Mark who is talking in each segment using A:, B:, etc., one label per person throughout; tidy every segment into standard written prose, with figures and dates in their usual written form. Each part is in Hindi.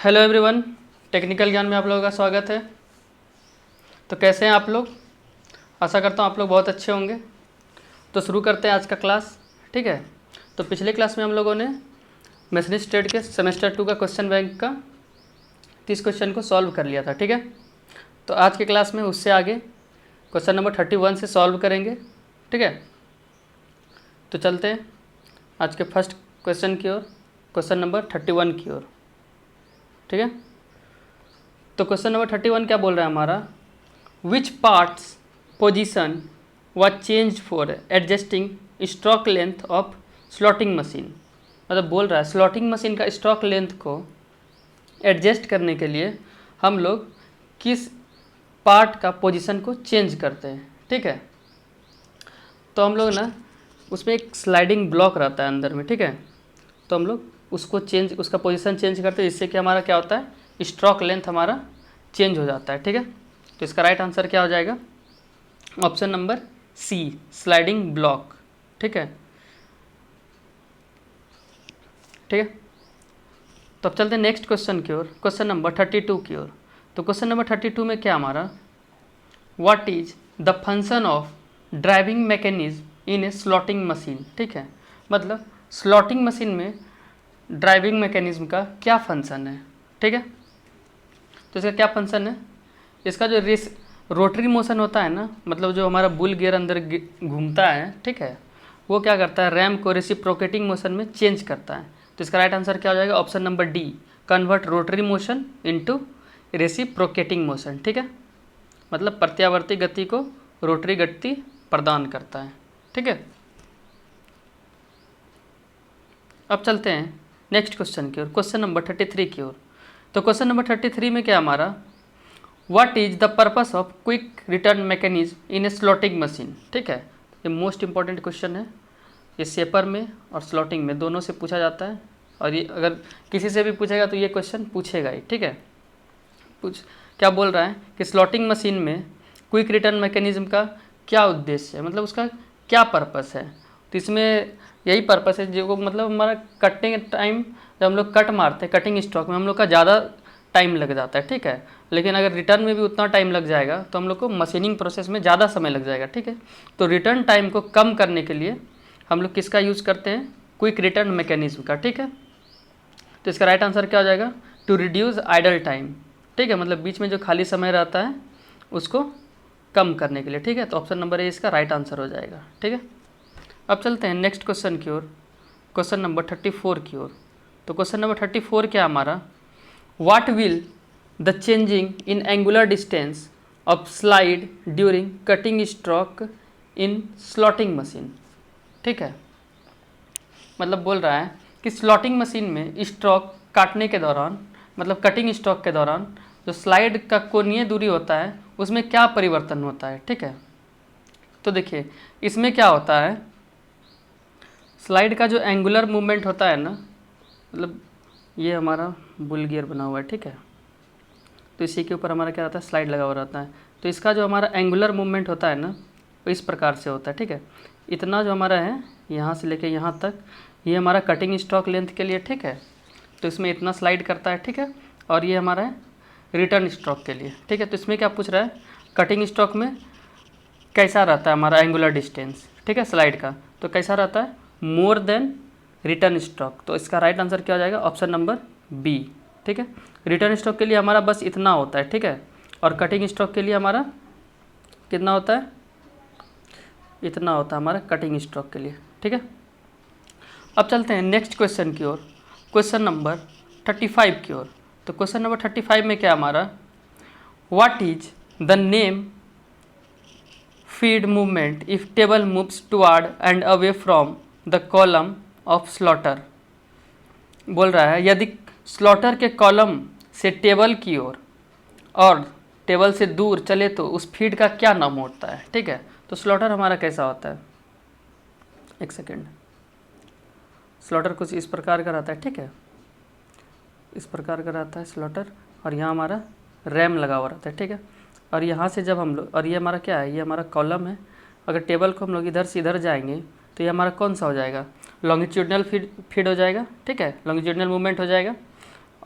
A: हेलो एवरीवन, टेक्निकल ज्ञान में आप लोगों का स्वागत है। तो कैसे हैं आप लोग? आशा करता हूँ आप लोग बहुत अच्छे होंगे। तो शुरू करते हैं आज का क्लास, ठीक है। तो पिछले क्लास में हम लोगों ने मैशनिस्ट ट्रेड के सेमेस्टर 2 का क्वेश्चन बैंक का 30 क्वेश्चन को सॉल्व कर लिया था, ठीक है। तो आज के क्लास में उससे आगे क्वेश्चन नंबर 31 से सॉल्व करेंगे, ठीक है। तो चलते हैं आज के फर्स्ट क्वेश्चन की ओर, क्वेश्चन नंबर 31 की ओर, ठीक है। तो क्वेश्चन नंबर 31 क्या बोल रहा है हमारा? Which parts position was change for adjusting stroke length of slotting machine. मतलब बोल रहा है स्लॉटिंग मशीन का स्ट्रोक लेंथ को एडजस्ट करने के लिए हम लोग किस पार्ट का पोजीशन को चेंज करते हैं, ठीक है। तो हम लोग ना उसमें एक स्लाइडिंग ब्लॉक रहता है अंदर में, ठीक है। तो हम लोग उसको उसका पोजीशन चेंज करते हैं, जिससे कि हमारा क्या होता है, स्ट्रोक लेंथ हमारा चेंज हो जाता है, ठीक है। तो इसका राइट आंसर क्या हो जाएगा? Option number C, sliding block, ठीक है। ठीक है, तो अब चलते हैं नेक्स्ट क्वेश्चन की ओर, क्वेश्चन नंबर 32 की ओर। तो क्वेश्चन नंबर 32 में क्या हमारा, what is the function of driving mechanism in A slotting machine, ठीक है। मतलब स्लॉटिंग मशीन में ड्राइविंग मैकेनिज्म का क्या फंक्शन है, ठीक है। तो इसका क्या फंक्शन है? इसका जो रोटरी मोशन होता है ना, मतलब जो हमारा बुल गियर अंदर घूमता है, ठीक है, वो क्या करता है, रैम को रेसिप्रोकेटिंग मोशन में चेंज करता है। तो इसका राइट आंसर क्या हो जाएगा? Option number D, convert rotary motion into reciprocating motion, ठीक है। मतलब प्रत्यावर्ती गति को रोटरी गति प्रदान करता है, ठीक है। अब चलते हैं नेक्स्ट क्वेश्चन की ओर, क्वेश्चन नंबर 33 की ओर। तो क्वेश्चन नंबर 33 में क्या हमारा, what is the purpose of quick return mechanism in A slotting machine, ठीक है। ये मोस्ट इंपॉर्टेंट क्वेश्चन है, ये सेपर में और स्लॉटिंग में दोनों से पूछा जाता है, और ये अगर किसी से भी पूछेगा तो ये क्वेश्चन पूछेगा ही, ठीक है। क्या बोल रहा है कि स्लॉटिंग मशीन में क्विक रिटर्न मैकेनिज्म का क्या उद्देश्य है, मतलब उसका क्या पर्पस है। तो इसमें यही पर्पस है जो मतलब हमारा कटिंग टाइम, जब हम लोग कट मारते हैं कटिंग स्ट्रोक में हम लोग का ज़्यादा टाइम लग जाता है, ठीक है। लेकिन अगर रिटर्न में भी उतना टाइम लग जाएगा तो हम लोग को मशीनिंग प्रोसेस में ज़्यादा समय लग जाएगा, ठीक है। तो रिटर्न टाइम को कम करने के लिए हम लोग किसका यूज़ करते हैं? क्विक रिटर्न मैकेनिज्म का, ठीक है। तो इसका राइट आंसर क्या हो जाएगा? टू रिड्यूस आइडल टाइम, ठीक है। मतलब बीच में जो खाली समय रहता है उसको कम करने के लिए, ठीक है। तो ऑप्शन नंबर ए इसका राइट आंसर हो जाएगा, ठीक है। अब चलते हैं नेक्स्ट क्वेश्चन की ओर, क्वेश्चन नंबर 34 की ओर। तो क्वेश्चन नंबर 34 क्या हमारा, what will the changing in angular distance of slide during cutting stroke in slotting machine, ठीक है। मतलब बोल रहा है कि स्लॉटिंग मशीन में स्ट्रोक काटने के दौरान, मतलब कटिंग स्ट्रोक के दौरान जो स्लाइड का कोणीय दूरी होता है उसमें क्या परिवर्तन होता है, ठीक है। तो देखिए इसमें क्या होता है, स्लाइड का जो एंगुलर मूवमेंट होता है ना, मतलब ये हमारा बुल गियर बना हुआ है, ठीक है। तो इसी के ऊपर हमारा क्या रहता है, स्लाइड लगा हुआ रहता है। तो इसका जो हमारा एंगुलर मूवमेंट होता है ना, वो इस प्रकार से होता है, ठीक है। इतना जो हमारा है यहाँ से लेके यहाँ तक, ये हमारा कटिंग स्ट्रोक लेंथ के लिए, ठीक है। तो इसमें इतना स्लाइड करता है, ठीक है। और ये हमारा है रिटर्न स्ट्रोक के लिए, ठीक है। तो इसमें क्या पूछ रहा है, कटिंग स्ट्रोक में कैसा रहता है हमारा एंगुलर डिस्टेंस, ठीक है, स्लाइड का। तो कैसा रहता है, मोर देन रिटर्न स्ट्रोक। तो इसका राइट आंसर क्या हो जाएगा? ऑप्शन नंबर बी, ठीक है। रिटर्न स्ट्रोक के लिए हमारा बस इतना होता है, ठीक है। और कटिंग स्ट्रोक के लिए हमारा कितना होता है, इतना होता है हमारा कटिंग स्ट्रोक के लिए, ठीक है। अब चलते हैं नेक्स्ट क्वेश्चन की ओर, क्वेश्चन नंबर 35 की ओर। तो क्वेश्चन नंबर 35 में क्या हमारा, what is the name feed movement if table moves toward and away from the column of slaughter. बोल रहा है यदि स्लॉटर के कॉलम से टेबल की ओर और टेबल से दूर चले तो उस फीड का क्या नाम होता है, ठीक है। तो स्लॉटर हमारा कैसा होता है, एक सेकेंड, स्लॉटर कुछ इस प्रकार का रहता है, ठीक है, इस प्रकार का रहता है स्लॉटर, और यहाँ हमारा रैम लगा हुआ रहता है, ठीक है। और यहाँ से जब हम लोग, और ये हमारा क्या है, ये हमारा कॉलम है। अगर टेबल को हम लोग इधर से इधर जाएंगे तो ये हमारा कौन सा हो जाएगा, लॉन्गिट्यूडनल फीड हो जाएगा, ठीक है, लॉन्गिट्यूडनल मूवमेंट हो जाएगा।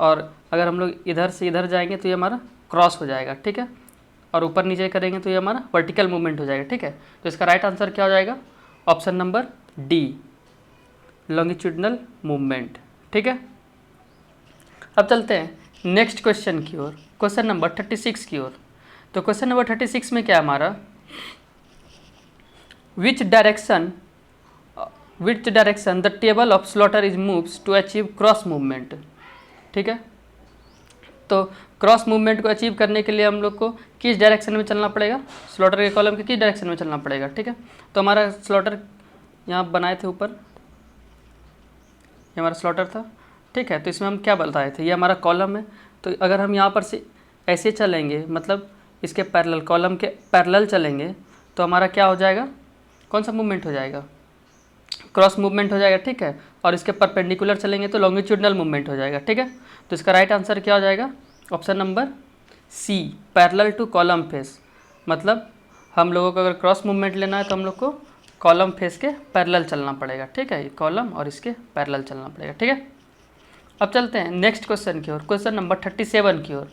A: और अगर हम लोग इधर से इधर जाएंगे तो ये हमारा क्रॉस हो जाएगा, ठीक है, और ऊपर नीचे करेंगे तो ये हमारा वर्टिकल मूवमेंट हो जाएगा, ठीक है। तो इसका राइट आंसर क्या हो जाएगा? Option number D, longitudinal movement, ठीक है। अब चलते हैं नेक्स्ट क्वेश्चन की ओर, क्वेश्चन नंबर 36 की ओर। तो क्वेश्चन नंबर 36 में क्या है हमारा, which direction the table of slotter is moves to achieve cross movement, ठीक है। तो क्रॉस मूवमेंट को अचीव करने के लिए हम लोग को किस डायरेक्शन में चलना पड़ेगा, स्लॉटर के कॉलम के किस डायरेक्शन में चलना पड़ेगा, ठीक है। तो हमारा स्लॉटर यहाँ बनाए थे ऊपर, ये हमारा स्लॉटर था, ठीक है। तो इसमें हम क्या बताए थे, ये हमारा कॉलम है। तो अगर हम यहाँ पर से ऐसे चलेंगे, मतलब इसके पैरेलल, कॉलम के पैरेलल चलेंगे, तो हमारा क्या हो जाएगा, कौन सा मूवमेंट हो जाएगा, क्रॉस मूवमेंट हो जाएगा, ठीक है। और इसके परपेंडिकुलर चलेंगे तो लॉन्गिट्यूडनल मूवमेंट हो जाएगा, ठीक है। तो इसका राइट आंसर क्या हो जाएगा, option number C, parallel to column face. मतलब हम लोगों को अगर क्रॉस मूवमेंट लेना है तो हम लोग को कॉलम फेस के पैरेलल चलना पड़ेगा, ठीक है, कॉलम और इसके पैरेलल चलना पड़ेगा, ठीक है। अब चलते हैं नेक्स्ट क्वेश्चन की ओर, क्वेश्चन नंबर 37 की ओर।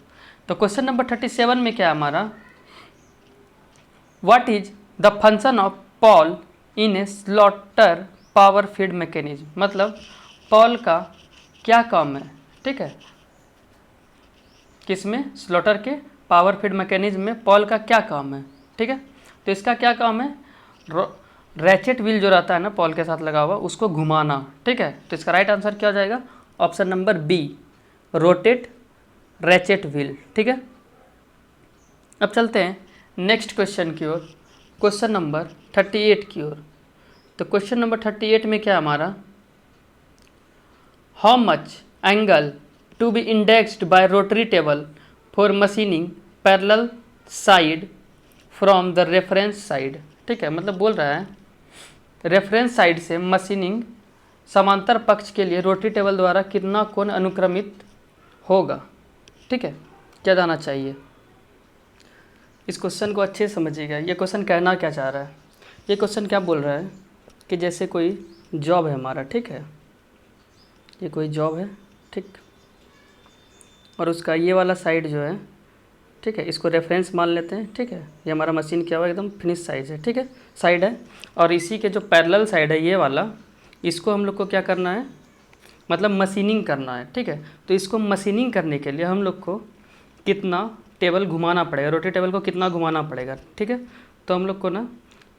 A: तो क्वेश्चन नंबर 37 में क्या है हमारा, what is the function of Paul in A slaughter power feed mechanism. मतलब पॉल का क्या काम है, ठीक है, किसमें, स्लॉटर के पावर फीड मैकेनिज्म में पॉल का क्या काम है, ठीक है। तो इसका क्या काम है, रैचेट व्हील जो रहता है ना पॉल के साथ लगा हुआ, उसको घुमाना, ठीक है। तो इसका राइट आंसर क्या हो जाएगा, option number B, rotate ratchet wheel, ठीक है। अब चलते हैं नेक्स्ट क्वेश्चन की ओर, क्वेश्चन नंबर 38 की ओर। तो क्वेश्चन नंबर 38 में क्या हमारा, how much angle to be indexed by rotary table for machining parallel side from the reference side, ठीक है। मतलब बोल रहा है रेफरेंस साइड से मशीनिंग समांतर पक्ष के लिए रोटरी टेबल द्वारा कितना कोण अनुक्रमित होगा, ठीक है, क्या जाना चाहिए। इस क्वेश्चन को अच्छे से समझिएगा, ये क्वेश्चन कहना क्या चाह रहा है। ये क्वेश्चन क्या बोल रहा है कि जैसे कोई जॉब है हमारा, ठीक है, ये कोई जॉब है, ठीक, और उसका ये वाला साइड जो है, ठीक है, इसको रेफरेंस मान लेते हैं, ठीक है। ये हमारा मशीन क्या हुआ, एकदम फिनिश साइज है, ठीक है, साइड है। और इसी के जो पैरेलल साइड है ये वाला, इसको हम लोग को क्या करना है, मतलब मशीनिंग करना है, ठीक है। तो इसको मशीनिंग करने के लिए हम लोग को कितना टेबल घुमाना पड़ेगा, रोटी टेबल को कितना घुमाना पड़ेगा, ठीक है। तो हम लोग को ना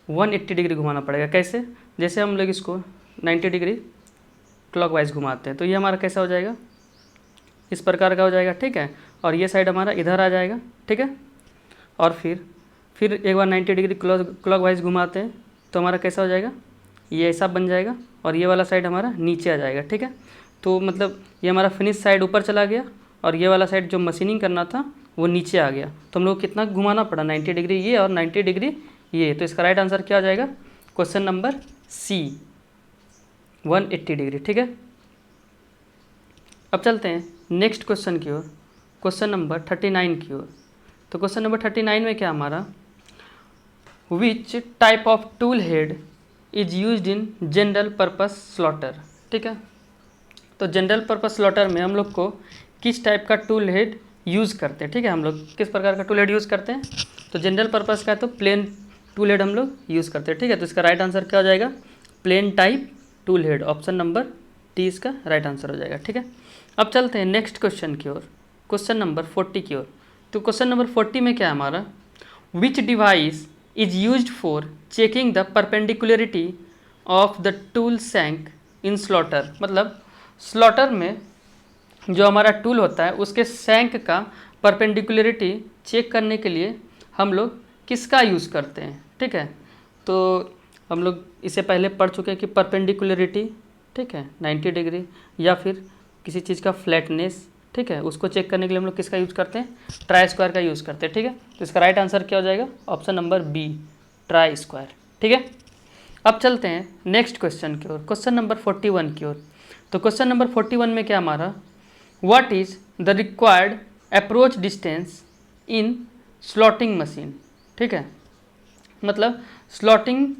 A: 180 डिग्री घुमाना पड़ेगा। कैसे, जैसे हम लोग इसको 90 डिग्री क्लॉकवाइज घुमाते हैं, तो ये हमारा कैसा हो जाएगा, इस प्रकार का हो जाएगा, ठीक है। और ये साइड हमारा इधर आ जाएगा, ठीक है। और फिर एक बार 90 डिग्री क्लॉकवाइज घुमाते हैं तो हमारा कैसा हो जाएगा, ये ऐसा बन जाएगा, और ये वाला साइड हमारा नीचे आ जाएगा, ठीक है। तो मतलब ये हमारा फिनिश साइड ऊपर चला गया और ये वाला साइड जो मशीनिंग करना था वो नीचे आ गया। तो हम लोग को कितना घुमाना पड़ा, 90 डिग्री ये और 90 डिग्री ये। तो इसका राइट आंसर क्या हो जाएगा, क्वेश्चन नंबर सी, 180 डिग्री, ठीक है। अब चलते हैं नेक्स्ट क्वेश्चन की ओर, क्वेश्चन नंबर 39 की ओर। तो क्वेश्चन नंबर 39 में क्या हमारा, which type of tool head is used in general purpose slaughter, ठीक है। तो जनरल पर्पस स्लॉटर में हम लोग को किस टाइप का टूल हेड यूज़ करते हैं, ठीक है, हम लोग किस प्रकार का टूल हेड यूज़ करते हैं। तो जनरल पर्पस का है तो प्लेन टूल हेड हम लोग यूज़ करते हैं, ठीक है। तो इसका राइट आंसर क्या हो जाएगा, plain type tool head, option number D इसका राइट आंसर हो जाएगा, ठीक है। अब चलते हैं नेक्स्ट क्वेश्चन की ओर, क्वेश्चन नंबर 40 की ओर। तो क्वेश्चन नंबर 40 में क्या है हमारा, which device is used for checking the perpendicularity of the tool shank in slotter. मतलब स्लॉटर में जो हमारा टूल होता है उसके सैंक का परपेंडिकुलरिटी चेक करने के लिए हम लोग किसका यूज़ करते हैं, ठीक है। तो हम लोग इसे पहले पढ़ चुके हैं कि परपेंडिकुलरिटी, ठीक है, 90 डिग्री, या फिर किसी चीज़ का फ्लैटनेस, ठीक है, उसको चेक करने के लिए हम लोग किसका यूज़ करते हैं, ट्राई स्क्वायर का यूज़ करते हैं, ठीक है। तो इसका राइट आंसर क्या हो जाएगा, option number B, try square, ठीक है। अब चलते हैं नेक्स्ट क्वेश्चन की ओर, क्वेश्चन नंबर 41 की ओर। तो क्वेश्चन नंबर 41 में क्या हमारा, what is the required approach distance in slotting machine, ठीक है। मतलब स्लॉटिंग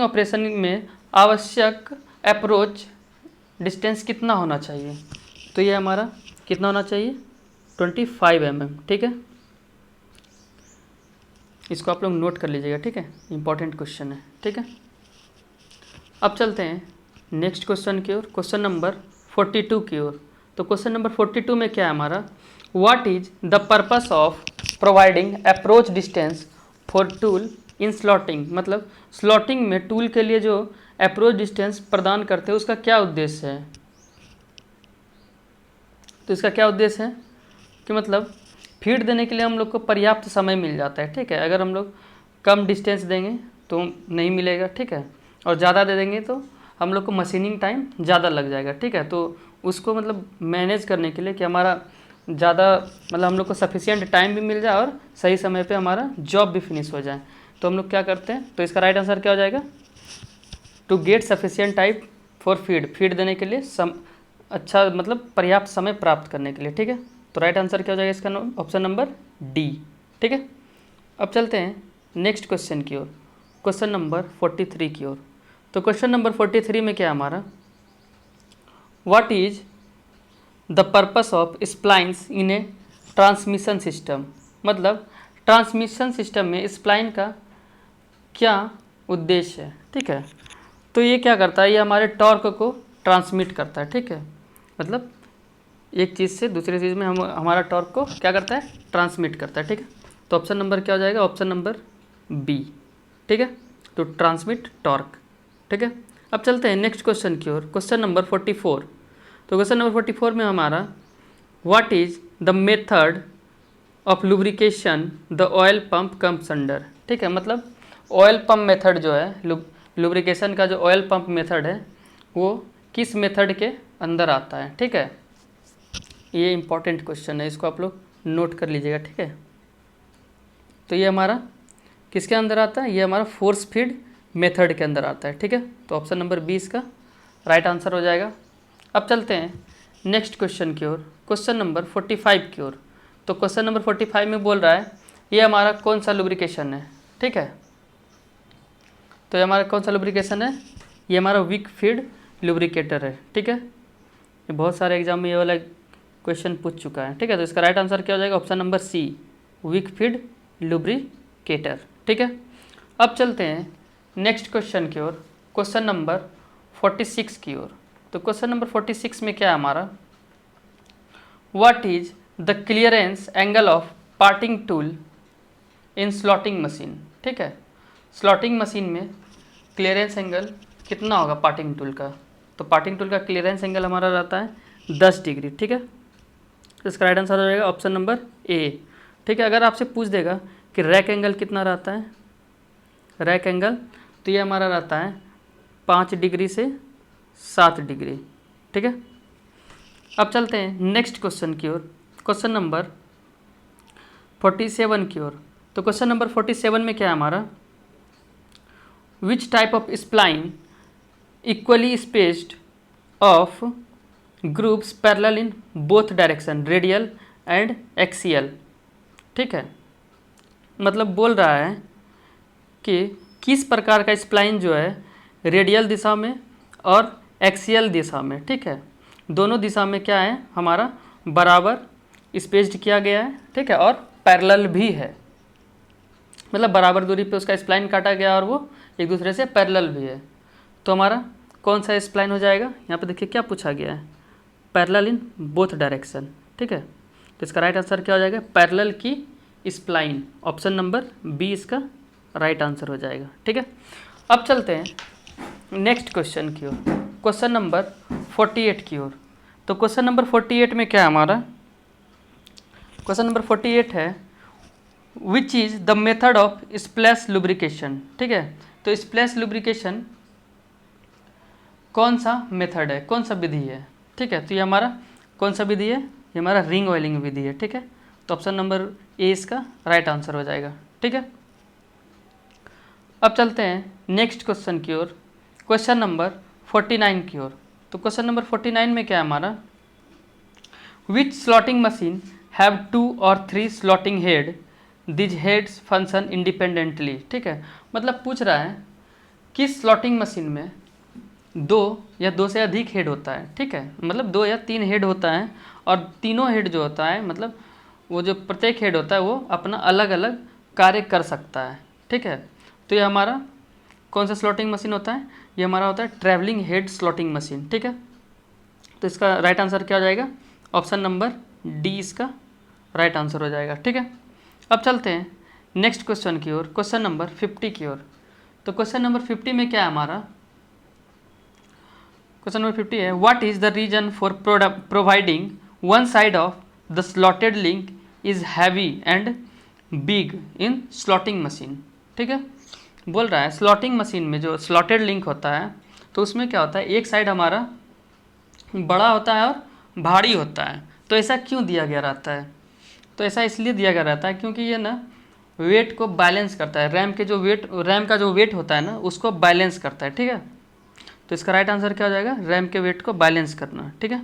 A: ऑपरेशन में आवश्यक अप्रोच डिस्टेंस कितना होना चाहिए। तो ये हमारा कितना होना चाहिए 25 mm, ठीक है। इसको आप लोग नोट कर लीजिएगा, ठीक है, इंपॉर्टेंट क्वेश्चन है, ठीक है। अब चलते हैं नेक्स्ट क्वेश्चन की ओर, क्वेश्चन नंबर 42 की ओर। तो क्वेश्चन नंबर 42 में क्या है हमारा, what is the purpose of providing approach distance for tool in slotting. मतलब स्लॉटिंग में टूल के लिए जो अप्रोच डिस्टेंस प्रदान करते हैं उसका क्या उद्देश्य है। तो इसका क्या उद्देश्य है कि मतलब फीड देने के लिए हम लोग को पर्याप्त समय मिल जाता है, ठीक है। अगर हम लोग कम डिस्टेंस देंगे तो नहीं मिलेगा, ठीक है, और ज़्यादा दे देंगे तो हम लोग को मशीनिंग टाइम ज़्यादा लग जाएगा, ठीक है। तो उसको मतलब मैनेज करने के लिए कि हमारा ज़्यादा मतलब हम लोग को सफिशिएंट टाइम भी मिल जाए और सही समय पे हमारा जॉब भी फिनिश हो जाए, तो हम लोग क्या करते हैं, तो इसका राइट आंसर क्या हो जाएगा, to get sufficient time for feed देने के लिए अच्छा मतलब पर्याप्त समय प्राप्त करने के लिए, ठीक है। तो राइट आंसर क्या हो जाएगा इसका, ऑप्शन नंबर डी, ठीक है। अब चलते हैं नेक्स्ट क्वेश्चन की ओर, क्वेश्चन नंबर 43 की ओर। तो क्वेश्चन नंबर 43 में क्या है हमारा, what is the purpose of splines in A transmission system. मतलब ट्रांसमिशन सिस्टम में स्प्लाइन का क्या उद्देश्य है, ठीक है। तो ये क्या करता है, ये हमारे टॉर्क को ट्रांसमिट करता है, ठीक है। मतलब एक चीज़ से दूसरी चीज़ में हमारा टॉर्क को क्या करता है, ट्रांसमिट करता है, ठीक है। तो ऑप्शन नंबर क्या हो जाएगा, ऑप्शन नंबर बी, ठीक है। तो ट्रांसमिट टॉर्क, ठीक है। अब चलते हैं नेक्स्ट क्वेश्चन की ओर, क्वेश्चन नंबर 44। तो क्वेश्चन नंबर 44 में हमारा what is the method of lubrication the oil pump comes under, ठीक है। मतलब ऑयल पंप मेथड जो है, लुब्रिकेशन का जो ऑयल पंप मेथड है वो किस मेथड के अंदर आता है, ठीक है। ये इंपॉर्टेंट क्वेश्चन है, इसको आप लोग नोट कर लीजिएगा, ठीक है। तो ये हमारा किसके अंदर आता है, ये हमारा फोर्स फीड मेथड के अंदर आता है, ठीक है। तो ऑप्शन नंबर 20 का राइट आंसर हो जाएगा। अब चलते हैं नेक्स्ट क्वेश्चन की ओर, क्वेश्चन नंबर 45 की ओर। तो क्वेश्चन नंबर 45 में बोल रहा है ये हमारा कौन सा लुब्रिकेशन है, ठीक है। तो ये हमारा कौन सा लुब्रिकेशन है, ये हमारा विक फीड लुब्रिकेटर है, ठीक है। ये बहुत सारे एग्जाम में ये वाला क्वेश्चन पूछ चुका है, ठीक है। तो इसका राइट आंसर क्या हो जाएगा, option number C, wick feed lubricator, ठीक है। अब चलते हैं नेक्स्ट क्वेश्चन की ओर, क्वेश्चन नंबर 46 की ओर। तो क्वेश्चन नंबर 46 में क्या है हमारा, what is the clearance angle of parting tool in slotting machine, ठीक है। स्लॉटिंग मशीन में क्लियरेंस एंगल कितना होगा पार्टिंग टूल का, तो पार्टिंग टूल का क्लियरेंस एंगल हमारा रहता है 10 डिग्री, ठीक है। तो इसका राइट आंसर हो जाएगा ऑप्शन नंबर ए, ठीक है। अगर आपसे पूछ देगा कि रैक एंगल कितना रहता है, रैक एंगल तो ये हमारा रहता है 5 डिग्री से 7 डिग्री, ठीक है। अब चलते हैं नेक्स्ट क्वेश्चन की ओर, क्वेश्चन नंबर 47 की ओर। तो क्वेश्चन नंबर 47 में क्या है हमारा, which type of spline equally spaced of groups parallel in both direction radial and axial, ठीक है। मतलब बोल रहा है कि किस प्रकार का स्प्लाइन जो है रेडियल दिशा में और एक्सियल दिशा में, ठीक है, दोनों दिशा में क्या है हमारा बराबर स्पेस्ड किया गया है, ठीक है, और पैरेलल भी है। मतलब बराबर दूरी पे उसका स्प्लाइन काटा गया और वो एक दूसरे से पैरेलल भी है। तो हमारा कौन सा स्प्लाइन हो जाएगा, यहाँ पे देखिए क्या पूछा गया है, पैरेलल इन बोथ डायरेक्शन, ठीक है। तो इसका राइट आंसर क्या हो जाएगा, पैरेलल की स्प्लाइन, ऑप्शन नंबर बी इसका राइट आंसर हो जाएगा, ठीक है। अब चलते हैं नेक्स्ट क्वेश्चन की ओर, क्वेश्चन नंबर 48 की ओर। तो क्वेश्चन नंबर 48 में क्या है हमारा, क्वेश्चन नंबर 48 है which is the method of splash lubrication, ठीक है। तो स्प्लैश लुब्रिकेशन कौन सा मेथड है, कौन सा विधि है, ठीक है। तो ये हमारा कौन सा विधि है, ये हमारा रिंग ऑयलिंग विधि है, ठीक है। तो ऑप्शन नंबर ए इसका राइट आंसर हो जाएगा, ठीक है। अब चलते हैं नेक्स्ट क्वेश्चन की ओर, क्वेश्चन नंबर 49 की ओर। तो क्वेश्चन नंबर 49 में क्या है हमारा, विच स्लॉटिंग मशीन हैव 2 और 3 slotting head, these heads function independently, ठीक है। मतलब पूछ रहा है किस स्लॉटिंग मशीन में दो या दो से अधिक हेड होता है, ठीक है, मतलब 2 या 3 हेड होता है, और तीनों हेड जो होता है मतलब वो जो प्रत्येक हेड होता है वो अपना अलग अलग कार्य कर सकता है, ठीक है। तो ये हमारा कौन सा स्लॉटिंग मशीन होता है, ये हमारा होता है ट्रैवलिंग हेड स्लॉटिंग मशीन, ठीक है। तो इसका राइट आंसर क्या हो जाएगा, ऑप्शन नंबर डी इसका राइट आंसर हो जाएगा, ठीक है। अब चलते हैं नेक्स्ट क्वेश्चन की ओर, क्वेश्चन नंबर 50 की ओर। तो क्वेश्चन नंबर 50 में क्या है हमारा, क्वेश्चन नंबर 50 है, what is the reason for providing one side of the slotted link is heavy and big in slotting machine, ठीक है। बोल रहा है स्लॉटिंग मशीन में जो स्लॉटेड लिंक होता है तो उसमें क्या होता है, एक साइड हमारा बड़ा होता है और भारी होता है। तो ऐसा क्यों दिया गया रहता है, तो ऐसा इसलिए दिया गया रहता है क्योंकि ये ना वेट को बैलेंस करता है, रैम का जो वेट होता है ना उसको बैलेंस करता है, ठीक है। तो इसका राइट आंसर क्या हो जाएगा, रैम के वेट को बैलेंस करना, ठीक है,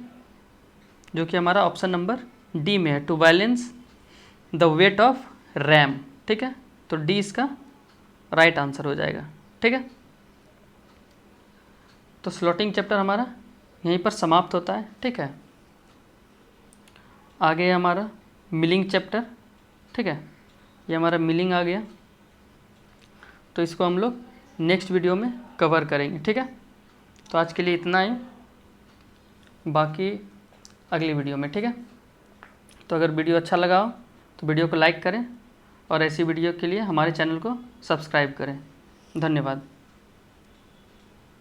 A: जो कि हमारा ऑप्शन नंबर डी में है, to balance the weight of ram, ठीक है। तो डी इसका राइट आंसर हो जाएगा, ठीक है। तो स्लॉटिंग चैप्टर हमारा यहीं पर समाप्त होता है, ठीक है। आगे हमारा मिलिंग चैप्टर, ठीक है, ये हमारा मिलिंग आ गया, तो इसको हम लोग नेक्स्ट वीडियो में कवर करेंगे, ठीक है। तो आज के लिए इतना ही, बाकी अगली वीडियो में, ठीक है। तो अगर वीडियो अच्छा लगा हो तो वीडियो को लाइक करें और ऐसी वीडियो के लिए हमारे चैनल को सब्सक्राइब करें। धन्यवाद।